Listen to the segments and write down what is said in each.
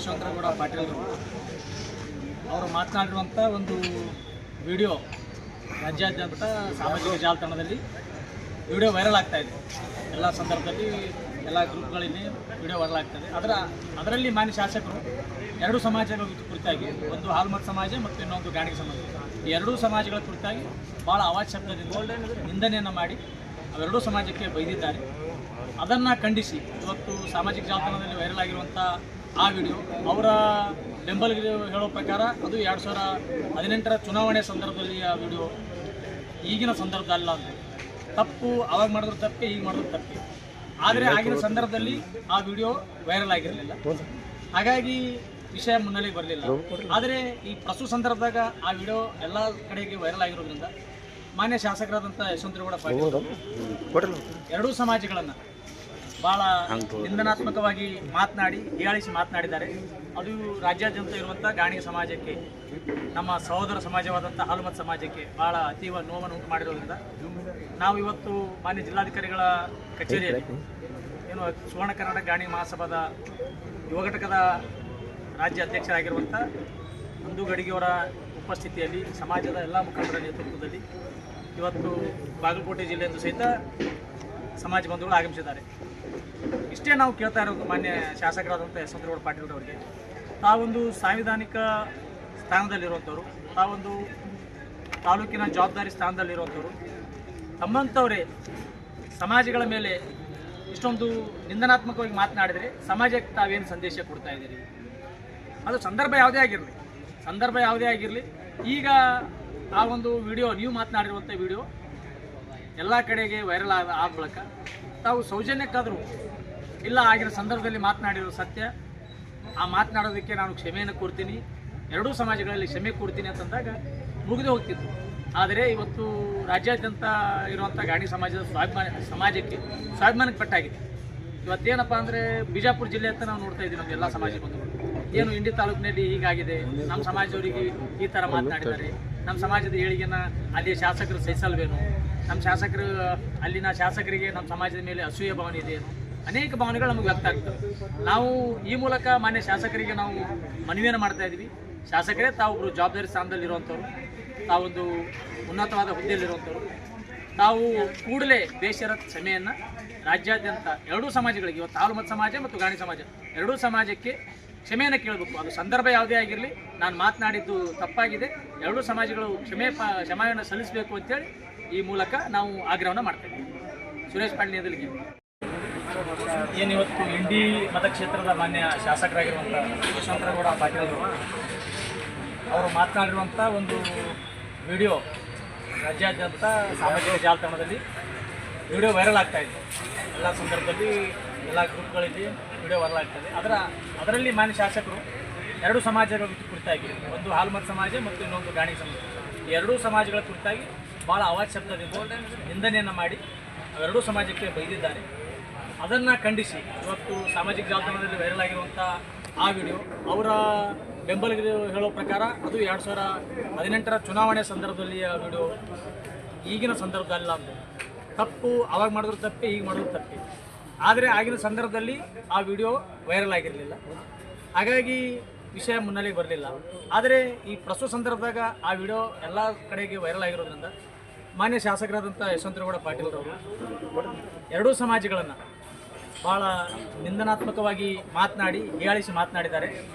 ಯಶವಂತರಗೌಡ ಪಾಟೀಲ್ ಅವರು ಮಾತನಾಡಿರುವಂಥ ಒಂದು ವಿಡಿಯೋ ರಾಜ್ಯಾದ್ಯಂತ ಸಾಮಾಜಿಕ ಜಾಲತಾಣದಲ್ಲಿ ವಿಡಿಯೋ ವೈರಲ್ ಆಗ್ತಾ ಇದೆ. ಎಲ್ಲ ಸಂದರ್ಭದಲ್ಲಿ ಎಲ್ಲ ಗ್ರೂಪ್ಗಳಲ್ಲಿ ವಿಡಿಯೋ ವೈರಲ್ ಆಗ್ತದೆ. ಅದರಲ್ಲಿ ಮಾನ್ಯ ಶಾಸಕರು ಎರಡು ಸಮಾಜಗಳ ಕುರಿತಾಗಿ, ಒಂದು ಹಾಲ್ಮತ್ ಸಮಾಜ ಮತ್ತು ಇನ್ನೊಂದು ಗಾಣಿಗ ಸಮಾಜ, ಈ ಎರಡೂ ಸಮಾಜಗಳ ಕುರಿತಾಗಿ ಭಾಳ ಅವಾಚ್ಯ ಶಬ್ದದಿಂದ ನಿಂದನೆಯನ್ನು ಮಾಡಿ ಅವೆರಡೂ ಸಮಾಜಕ್ಕೆ ಬೈದಿದ್ದಾರೆ. ಅದನ್ನು ಖಂಡಿಸಿ ಇವತ್ತು ಸಾಮಾಜಿಕ ಜಾಲತಾಣದಲ್ಲಿ ವೈರಲ್ ಆಗಿರುವಂಥ ಆ ವಿಡಿಯೋ ಅವರ ಬೆಂಬಲಿಗರು ಹೇಳೋ ಪ್ರಕಾರ ಅದು 2018ರ ಚುನಾವಣೆ ಸಂದರ್ಭದಲ್ಲಿ ಆ ವಿಡಿಯೋ ಈಗಿನ ಸಂದರ್ಭದಲ್ಲ. ಅಂದರೆ ತಪ್ಪು ಅವಾಗ ಮಾಡಿದ್ರು ತಪ್ಪೆ, ಈಗ ಮಾಡಿದ್ರು ತಪ್ಪೆ. ಆದರೆ ಆಗಿನ ಸಂದರ್ಭದಲ್ಲಿ ಆ ವಿಡಿಯೋ ವೈರಲ್ ಆಗಿರಲಿಲ್ಲ, ಹಾಗಾಗಿ ವಿಷಯ ಮುನ್ನೆಲೆಗೆ ಬರಲಿಲ್ಲ. ಆದರೆ ಈ ಪ್ರಸ್ತುತ ಸಂದರ್ಭದಾಗ ಆ ವಿಡಿಯೋ ಎಲ್ಲ ಕಡೆಗೆ ವೈರಲ್ ಆಗಿರೋದ್ರಿಂದ ಮಾನ್ಯ ಶಾಸಕರಾದಂಥ ಯಶವಂತರಗೌಡ ಪಾಟೀಲ್ ಎರಡೂ ಸಮಾಜಗಳನ್ನು ಭಾಳ ನಿಂದನಾತ್ಮಕವಾಗಿ ಮಾತನಾಡಿ ಹೀಯಾಳಿಸಿ ಮಾತನಾಡಿದ್ದಾರೆ. ಅದು ರಾಜ್ಯಾದ್ಯಂತ ಇರುವಂಥ ಗಾಣಿಗ ಸಮಾಜಕ್ಕೆ, ನಮ್ಮ ಸಹೋದರ ಸಮಾಜವಾದಂಥ ಹಾಲ್ಮತ್ ಸಮಾಜಕ್ಕೆ ಭಾಳ ಅತೀವ ನೋವನ್ನು ಉಂಟು ಮಾಡಿರೋದ್ರಿಂದ ನಾವು ಇವತ್ತು ಮಾನ್ಯ ಜಿಲ್ಲಾಧಿಕಾರಿಗಳ ಕಚೇರಿಯಲ್ಲಿ ಏನು ಸುವರ್ಣ ಕರ್ನಾಟಕ ಗಾಣಿಗ ಮಹಾಸಭಾದ ಯುವ ಘಟಕದ ರಾಜ್ಯ ಅಧ್ಯಕ್ಷರಾಗಿರುವಂಥ ನಂದು ಗಡಿಗೆಯವರ ಉಪಸ್ಥಿತಿಯಲ್ಲಿ ಸಮಾಜದ ಎಲ್ಲ ಮುಖಂಡರ ನೇತೃತ್ವದಲ್ಲಿ ಇವತ್ತು ಬಾಗಲಕೋಟೆ ಜಿಲ್ಲೆಯಿಂದ ಸಹಿತ ಸಮಾಜ ಬಂಧುಗಳು ಆಗಮಿಸಿದ್ದಾರೆ. ಇಷ್ಟೇ ನಾವು ಕೇಳ್ತಾ ಇರೋದು ಮಾನ್ಯ ಶಾಸಕರಾದಂಥ ಯಶವಂತರಗೌಡ ಪಾಟೀಲ್ ಅವರಿಗೆ, ತಾವೊಂದು ಸಾಂವಿಧಾನಿಕ ಸ್ಥಾನದಲ್ಲಿರುವಂಥವ್ರು, ತಾವೊಂದು ತಾಲೂಕಿನ ಜವಾಬ್ದಾರಿ ಸ್ಥಾನದಲ್ಲಿರುವಂಥವ್ರು, ತಮ್ಮಂಥವರೇ ಸಮಾಜಗಳ ಮೇಲೆ ಇಷ್ಟೊಂದು ನಿಂದನಾತ್ಮಕವಾಗಿ ಮಾತನಾಡಿದರೆ ಸಮಾಜಕ್ಕೆ ತಾವೇನು ಸಂದೇಶ ಕೊಡ್ತಾ ಇದ್ದೀರಿ? ಅದು ಸಂದರ್ಭ ಯಾವುದೇ ಆಗಿರಲಿ ಈಗ ಆ ಒಂದು ವಿಡಿಯೋ, ನೀವು ಮಾತನಾಡಿರುವಂಥ ವಿಡಿಯೋ ಎಲ್ಲ ಕಡೆಗೆ ವೈರಲ್ ಆದ ಮೂಲಕ ತಾವು ಸೌಜನ್ಯಕ್ಕಾದರೂ ಇಲ್ಲ ಆಗಿನ ಸಂದರ್ಭದಲ್ಲಿ ಮಾತನಾಡಿರೋ ಸತ್ಯ, ಆ ಮಾತನಾಡೋದಕ್ಕೆ ನಾನು ಕ್ಷಮೆಯನ್ನು ಕೊಡ್ತೀನಿ, ಎರಡೂ ಸಮಾಜಗಳಲ್ಲಿ ಕ್ಷಮೆ ಕೊಡ್ತೀನಿ ಅಂತಂದಾಗ ಮುಗಿದು ಹೋಗ್ತಿತ್ತು. ಆದರೆ ಇವತ್ತು ರಾಜ್ಯಾದ್ಯಂತ ಇರುವಂಥ ಗಾಣಿಗ ಸಮಾಜದ ಸಮಾಜಕ್ಕೆ ಸ್ವಾಭಿಮಾನಕ್ಕೆ ಪಟ್ಟಾಗಿದೆ. ಇವತ್ತೇನಪ್ಪ ಅಂದರೆ ಬಿಜಾಪುರ ಜಿಲ್ಲೆ ಅಂತ ನಾವು ನೋಡ್ತಾ ಇದ್ದೀವಿ. ನಮ್ದು ಎಲ್ಲ ಸಮಾಜ ಬಂಧುಗಳು ಏನು ಇಂಡಿ ತಾಲೂಕಿನಲ್ಲಿ ಹೀಗಾಗಿದೆ, ನಮ್ಮ ಸಮಾಜದವರಿಗೆ ಈ ಥರ ಮಾತನಾಡಿದ್ದಾರೆ, ನಮ್ಮ ಸಮಾಜದ ಏಳಿಗೆನ ಅಲ್ಲಿ ಶಾಸಕರು ಸಹಿಸಲ್ವೇನು, ನಮ್ಮ ಶಾಸಕರು ಅಲ್ಲಿನ ಶಾಸಕರಿಗೆ ನಮ್ಮ ಸಮಾಜದ ಮೇಲೆ ಅಸೂಯೆ ಭಾವನೆ ಇದೆಯೇನು, ಅನೇಕ ಭಾವನೆಗಳು ನಮಗೆ ವ್ಯಕ್ತ ಆಗ್ತವೆ. ನಾವು ಈ ಮೂಲಕ ಮಾನ್ಯ ಶಾಸಕರಿಗೆ ನಾವು ಮನವಿಯನ್ನು ಮಾಡ್ತಾ ಇದ್ದೀವಿ. ಶಾಸಕರೇ ತಾವೊಬ್ಬರು ಜವಾಬ್ದಾರಿ ಸ್ಥಾನದಲ್ಲಿರುವಂಥವ್ರು, ತಾವೊಂದು ಉನ್ನತವಾದ ಹುದ್ದೆಯಲ್ಲಿರುವಂಥವ್ರು, ತಾವು ಕೂಡಲೇ ಬೇಷರತ್ ಕ್ಷಮೆಯನ್ನು ರಾಜ್ಯಾದ್ಯಂತ ಎರಡೂ ಸಮಾಜಗಳಿಗೆ, ಇವತ್ತು ಹಾಲ್ಮತ್ ಸಮಾಜ ಮತ್ತು ಗಾಣಿಗ ಸಮಾಜ ಎರಡೂ ಸಮಾಜಕ್ಕೆ ಕ್ಷಮೆಯನ್ನು ಕೇಳಬೇಕು. ಅದು ಸಂದರ್ಭ ಯಾವುದೇ ಆಗಿರಲಿ, ನಾನು ಮಾತನಾಡಿದ್ದು ತಪ್ಪಾಗಿದೆ, ಎರಡೂ ಸಮಾಜಗಳು ಕ್ಷಮೆಯನ್ನು ಸಲ್ಲಿಸಬೇಕು ಅಂತೇಳಿ ಈ ಮೂಲಕ ನಾವು ಆಗ್ರಹವನ್ನು ಮಾಡ್ತೇವೆ. ಸುರೇಶ್ ಪಾಟೀಲ್ ಎದಲಿಗೆ ಏನಿವತ್ತು ಇಂಡಿ ಮತಕ್ಷೇತ್ರದ ಮಾನ್ಯ ಶಾಸಕರಾಗಿರುವಂಥ ಯಶವಂತರಗೌಡ ಪಾಟೀಲ್ ಅವರು ಮಾತನಾಡಿರುವಂಥ ಒಂದು ವಿಡಿಯೋ ರಾಜ್ಯಾದ್ಯಂತ ಸಾಮಾಜಿಕ ಜಾಲತಾಣದಲ್ಲಿ ವಿಡಿಯೋ ವೈರಲ್ ಆಗ್ತಾಯಿದೆ. ಎಲ್ಲ ಸಂದರ್ಭದಲ್ಲಿ ಎಲ್ಲ ಗ್ರೂಪ್ಗಳಲ್ಲಿ ವಿಡಿಯೋ ವೈರಲ್ ಆಗ್ತದೆ. ಅದರಲ್ಲಿ ಮಾನ್ಯ ಶಾಸಕರು ಎರಡು ಸಮಾಜಗಳ ಕುರಿತಾಗಿ, ಒಂದು ಹಾಲ್ಮತ್ ಸಮಾಜ ಮತ್ತು ಇನ್ನೊಂದು ಗಾಣಿಗ ಸಮಾಜ, ಈ ಎರಡೂ ಸಮಾಜಗಳ ಕುರಿತಾಗಿ ಭಾಳ ಅವಾಚ್ಯ ಶಬ್ದದಿಂದ ನಿಂದನೆಯನ್ನು ಮಾಡಿ ಅವೆರಡೂ ಸಮಾಜಕ್ಕೆ ಬೈದಿದ್ದಾರೆ. ಅದನ್ನು ಖಂಡಿಸಿ ಇವತ್ತು ಸಾಮಾಜಿಕ ಜಾಲತಾಣದಲ್ಲಿ ವೈರಲ್ ಆಗಿರುವಂಥ ಆ ವಿಡಿಯೋ ಅವರ ಬೆಂಬಲಿಗರು ಹೇಳೋ ಪ್ರಕಾರ ಅದು 2018ರ ಚುನಾವಣೆ ಸಂದರ್ಭದಲ್ಲಿ ಆ ವಿಡಿಯೋ ಈಗಿನ ಸಂದರ್ಭದಲ್ಲ. ಅಂದರೆ ತಪ್ಪು ಅವಾಗ ಮಾಡಿದ್ರು ತಪ್ಪೆ, ಈಗ ಮಾಡಿದ್ರು ತಪ್ಪೆ. ಆದರೆ ಆಗಿನ ಸಂದರ್ಭದಲ್ಲಿ ಆ ವಿಡಿಯೋ ವೈರಲ್ ಆಗಿರಲಿಲ್ಲ, ಹಾಗಾಗಿ ವಿಷಯ ಮುನ್ನೆಲೆಗೆ ಬರಲಿಲ್ಲ. ಆದರೆ ಈ ಪ್ರಸ್ತುತ ಸಂದರ್ಭದಾಗ ಆ ವಿಡಿಯೋ ಎಲ್ಲ ಕಡೆಗೆ ವೈರಲ್ ಆಗಿರೋದ್ರಿಂದ ಮಾನ್ಯ ಶಾಸಕರಾದಂಥ ಯಶವಂತರಗೌಡ ಪಾಟೀಲ್ ಅವರು ಎರಡೂ ಸಮಾಜಗಳನ್ನು ಭಾಳ ನಿಂದನಾತ್ಮಕವಾಗಿ ಮಾತನಾಡಿ ಹೀಯಾಳಿಸಿ ಮಾತನಾಡಿದ್ದಾರೆ.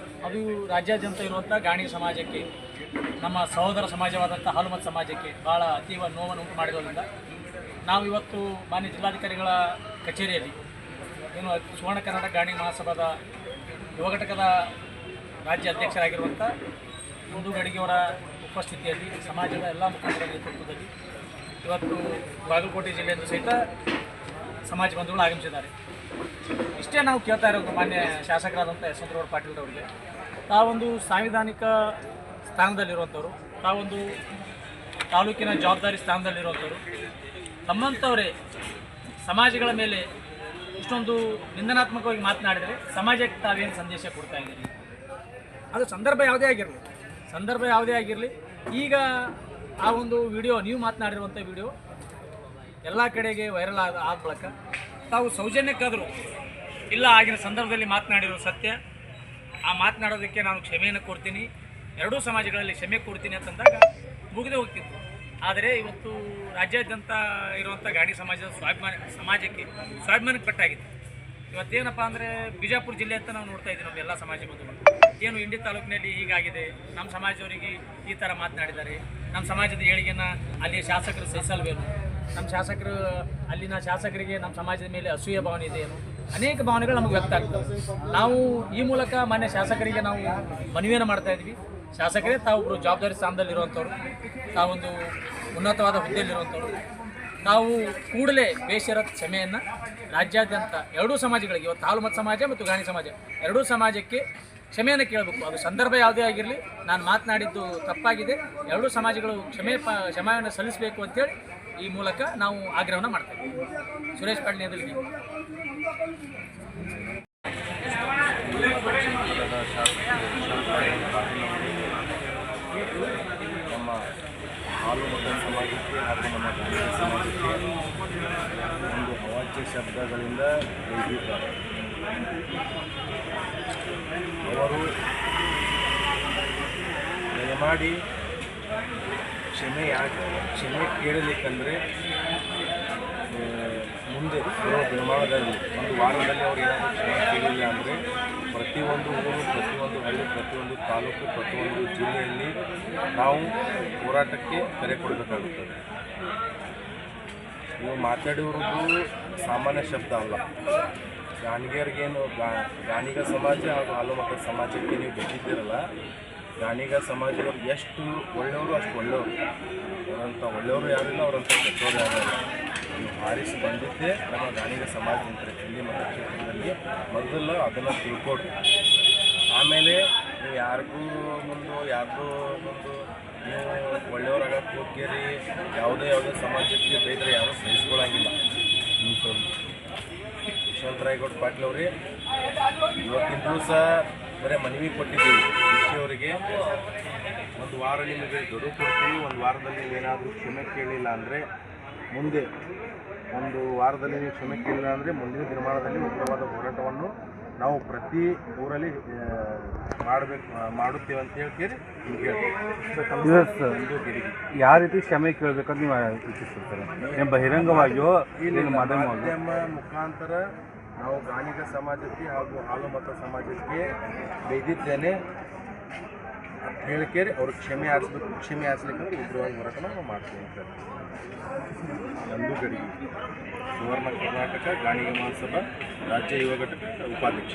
ಅದು ರಾಜ್ಯಾದ್ಯಂತ ಇರುವಂಥ ಗಾಣಿಗ ಸಮಾಜಕ್ಕೆ, ನಮ್ಮ ಸಹೋದರ ಸಮಾಜವಾದಂಥ ಹಾಲ್ಮತ್ ಸಮಾಜಕ್ಕೆ ಭಾಳ ಅತೀವ ನೋವನ್ನು ಉಂಟು ಮಾಡಿರೋದ್ರಿಂದ ನಾವು ಇವತ್ತು ಮಾನ್ಯ ಜಿಲ್ಲಾಧಿಕಾರಿಗಳ ಕಚೇರಿಯಲ್ಲಿ ಏನು ಸುವರ್ಣ ಕರ್ನಾಟಕ ಗಾಣಿಗ ಮಹಾಸಭಾದ ಯುವ ಘಟಕದ ರಾಜ್ಯ ಅಧ್ಯಕ್ಷರಾಗಿರುವಂಥ ನಂದು ಗಡಿಗೆಯವರ ಉಪಸ್ಥಿತಿಯಲ್ಲಿ ಸಮಾಜದ ಎಲ್ಲ ಮುಖಂಡರ ನೇತೃತ್ವದಲ್ಲಿ ಇವತ್ತು ಬಾಗಲಕೋಟೆ ಜಿಲ್ಲೆಯಿಂದ ಸಹಿತ ಸಮಾಜ ಬಂಧುಗಳು ಆಗಮಿಸಿದ್ದಾರೆ. ಇಷ್ಟೇ ನಾವು ಕೇಳ್ತಾ ಇರೋದು ಮಾನ್ಯ ಶಾಸಕರಾದಂಥ ಯಶವಂತರಗೌಡ ಪಾಟೀಲ್ ಅವರಿಗೆ, ತಾವೊಂದು ಸಾಂವಿಧಾನಿಕ ಸ್ಥಾನದಲ್ಲಿರುವಂಥವ್ರು, ತಾವೊಂದು ತಾಲೂಕಿನ ಜವಾಬ್ದಾರಿ ಸ್ಥಾನದಲ್ಲಿರುವಂಥವ್ರು, ತಮ್ಮಂಥವರೇ ಸಮಾಜಗಳ ಮೇಲೆ ಇಷ್ಟೊಂದು ನಿಂದನಾತ್ಮಕವಾಗಿ ಮಾತನಾಡಿದರೆ ಸಮಾಜಕ್ಕೆ ತಾವೇನು ಸಂದೇಶ ಕೊಡ್ತಾ ಇದ್ದೀರಿ? ಅದು ಸಂದರ್ಭ ಯಾವುದೇ ಆಗಿರಲಿ ಈಗ ಆ ಒಂದು ವಿಡಿಯೋ, ನೀವು ಮಾತನಾಡಿರುವಂಥ ವಿಡಿಯೋ ಎಲ್ಲ ಕಡೆಗೆ ವೈರಲ್ ಆದ ಮೂಲಕ ತಾವು ಸೌಜನ್ಯಕ್ಕಾದರೂ ಇಲ್ಲ ಆಗಿನ ಸಂದರ್ಭದಲ್ಲಿ ಮಾತನಾಡಿರೋ ಸತ್ಯ, ಆ ಮಾತನಾಡೋದಕ್ಕೆ ನಾನು ಕ್ಷಮೆಯನ್ನು ಕೊಡ್ತೀನಿ, ಎರಡೂ ಸಮಾಜಗಳಲ್ಲಿ ಕ್ಷಮೆ ಕೊಡ್ತೀನಿ ಅಂತಂದಾಗ ಮುಗಿದೇ ಹೋಗ್ತಿತ್ತು. ಆದರೆ ಇವತ್ತು ರಾಜ್ಯಾದ್ಯಂತ ಇರುವಂಥ ಗಾಣಿ ಸಮಾಜದ ಸಮಾಜಕ್ಕೆ ಸ್ವಾಭಿಮಾನಕ್ಕೆ ಪಟ್ಟಾಗಿದೆ. ಇವತ್ತೇನಪ್ಪ ಅಂದರೆ ಬಿಜಾಪುರ ಜಿಲ್ಲೆ ಅಂತ ನಾವು ನೋಡ್ತಾ ಇದ್ದೀವಿ. ನಮ್ಮ ಎಲ್ಲ ಸಮಾಜ ಬಂಧುಗಳು ಏನು ಇಂಡಿ ತಾಲೂಕಿನಲ್ಲಿ ಹೀಗಾಗಿದೆ, ನಮ್ಮ ಸಮಾಜದವರಿಗೆ ಈ ಥರ ಮಾತನಾಡಿದ್ದಾರೆ, ನಮ್ಮ ಸಮಾಜದ ಏಳಿಗೆನ ಅಲ್ಲಿ ಶಾಸಕರು ಸಹಿಸಲ್ವೇನು, ನಮ್ಮ ಶಾಸಕರು ಅಲ್ಲಿನ ಶಾಸಕರಿಗೆ ನಮ್ಮ ಸಮಾಜದ ಮೇಲೆ ಅಸೂಯೆ ಭಾವನೆ ಇದೆ ಏನು, ಅನೇಕ ಭಾವನೆಗಳು ನಮಗೆ ವ್ಯಕ್ತ ಆಗ್ತವೆ. ನಾವು ಈ ಮೂಲಕ ಮಾನ್ಯ ಶಾಸಕರಿಗೆ ನಾವು ಮನವಿಯನ್ನು ಮಾಡ್ತಾ ಇದ್ವಿ. ಶಾಸಕರೇ ತಾವೊಬ್ಬರು ಜವಾಬ್ದಾರಿ ಸ್ಥಾನದಲ್ಲಿರುವಂಥವ್ರು, ತಾವೊಂದು ಉನ್ನತವಾದ ಹುದ್ದೆಯಲ್ಲಿರುವಂಥವ್ರು, ತಾವು ಕೂಡಲೇ ಬೇಷರತ್ ಕ್ಷಮೆಯನ್ನು ರಾಜ್ಯಾದ್ಯಂತ ಎರಡೂ ಸಮಾಜಗಳಿಗೆ, ಇವತ್ತು ಹಾಲುಮತ ಸಮಾಜ ಮತ್ತು ಗಾಣಿ ಸಮಾಜ ಎರಡೂ ಸಮಾಜಕ್ಕೆ ಕ್ಷಮೆಯನ್ನು ಕೇಳಬೇಕು. ಅದು ಸಂದರ್ಭ ಯಾವುದೇ ಆಗಿರಲಿ, ನಾನು ಮಾತನಾಡಿದ್ದು ತಪ್ಪಾಗಿದೆ, ಎರಡೂ ಸಮಾಜಗಳು ಕ್ಷಮೆಯನ್ನು ಸಲ್ಲಿಸಬೇಕು ಅಂತೇಳಿ ಈ ಮೂಲಕ ನಾವು ಆಗ್ರಹವನ್ನು ಮಾಡ್ತೇವೆ. ಸುರೇಶ್ ಪಾಟೀಲ್ ನೇದಲ್ಗಿ. ನಮ್ಮ ಹಾಲುಮತ ಸಮಾಜಕ್ಕೆ ಹಾಗೂ ನಮ್ಮ ಗಾಂಧಿ ಸಮಾಜಕ್ಕೆ ಒಂದು ಅವಾಚ್ಯ ಶಬ್ದಗಳಿಂದ ಬೈದಿದ್ದಾರೆ. ಅವರು ದಯಮಾಡಿ ಕ್ಷಮೆ ಕೇಳಲಿಕ್ಕಂದರೆ ಮುಂದೆ ಬರೋ ದಿನಮಾನದಲ್ಲಿ ಒಂದು ವಾರದಲ್ಲಿ ಅವ್ರು ಏನಾದರೂ ಕ್ಷಮೆ ಕೇಳಿಲ್ಲ ಅಂದರೆ ಪ್ರತಿಯೊಂದು ಊರು, ಪ್ರತಿಯೊಂದು ಹಳ್ಳಿ, ಪ್ರತಿಯೊಂದು ತಾಲೂಕು, ಪ್ರತಿಯೊಂದು ಜಿಲ್ಲೆಯಲ್ಲಿ ನಾವು ಹೋರಾಟಕ್ಕೆ ಕರೆ ಕೊಡಬೇಕಾಗುತ್ತದೆ. ನೀವು ಮಾತಾಡಿರೋದು ಸಾಮಾನ್ಯ ಶಬ್ದ ಅಲ್ಲ. ಗಾಣಿಗರಿಗೇನು ಗಾಣಿಗ ಸಮಾಜ ಹಾಗೂ ಹಾಲುಮತ ಸಮಾಜಕ್ಕೆ ನೀವು ಬೆಟ್ಟಿದ್ದೀರಲ್ಲ, ಗಾಣಿಗ ಸಮಾಜದವ್ರು ಎಷ್ಟು ಒಳ್ಳೆಯವರು ಅಷ್ಟು ಒಳ್ಳೆಯವರು. ಅವರಂಥ ಒಳ್ಳೆಯವರು ಯಾರಿಲ್ಲ, ಅವರಂಥ ಕೆಟ್ಟವರು ಯಾರಿಲ್ಲ. ನೀವು ಹಾರಿಸಿ ಬಂದಿದ್ದೇ ನಮ್ಮ ಗಾಣಿಗ ಸಮಾಜ ಅಂತಾರೆ ಇಲ್ಲಿ ಮತ್ತು ಕ್ಷೇತ್ರದಲ್ಲಿ. ಮೊದಲು ಅದನ್ನು ತಿಳ್ಕೊಡ್ರಿ. ಆಮೇಲೆ ನೀವು ಯಾರಿಗೂ ಮುಂದೆ ನೀವು ಒಳ್ಳೆಯವರಾಗಕ್ಕೆ ಹೋಗ್ತೀರಿ. ಯಾವುದೇ ಸಮಾಜಕ್ಕೆ ಬೈದರೆ ಯಾರೂ ಸಹಿಸ್ಕೊಳ್ಳಂಗಿಲ್ಲ. ಯಶವಂತರಾಯಗೌಡ ಪಾಟೀಲ್ ಅವರೇ, ಇವತ್ತಿನ ದಿವಸ ಬರೀ ಮನವಿ ಕೊಟ್ಟಿದ್ದೀವಿ ಅವರಿಗೆ. ಒಂದು ವಾರ ನಿಮಗೆ ಗಡುವು ಕೊಡ್ತೀವಿ. ಒಂದು ವಾರದಲ್ಲಿ ನೀವೇನಾದರೂ ಕ್ಷಮೆ ಕೇಳಿಲ್ಲ ಅಂದರೆ ಮುಂದೆ ಒಂದು ವಾರದಲ್ಲಿ ನೀವು ಕ್ಷಮೆ ಕೇಳಿಲ್ಲ ಅಂದರೆ ಮುಂದಿನ ದಿನಮಾನದಲ್ಲಿ ಉಗ್ರವಾದ ಹೋರಾಟವನ್ನು ನಾವು ಪ್ರತಿ ಊರಲ್ಲಿ ಮಾಡುತ್ತೇವೆ ಅಂತ ಹೇಳ್ತೀರಿ. ಯಾವ ರೀತಿ ಕ್ಷಮೆ ಕೇಳಬೇಕಂತ ನೀವು ಇಚ್ಛಿಸ್ತಾರೆ? ಬಹಿರಂಗವಾಗಿಯೋ ಮಾಧ್ಯಮ ಮುಖಾಂತರ ನಾವು ಗಾಣಿಗ ಸಮಾಜಕ್ಕೆ ಹಾಗೂ ಹಾಲುಮತ ಸಮಾಜಕ್ಕೆ ಬೈದಿದ್ದೇನೆ ಅಂತ ಹೇಳಿಕೇರಿ ಅವ್ರಿಗೆ ಕ್ಷಮೆ ಯಾಚಿಸ್ಲಿಕ್ಕಂದ್ರೆ ಉಗ್ರವಾಗಿ ಹೋರಾಟನ ನಾವು ಮಾಡ್ತೀವಿ ಸರ್. ನಂದು ಗಡಿಗೆ, ಸುವರ್ಣ ಕರ್ನಾಟಕ ಗಾಣಿಗ ಮಹಾಸಭಾ ರಾಜ್ಯ ಯುವ ಘಟಕ ಉಪಾಧ್ಯಕ್ಷ.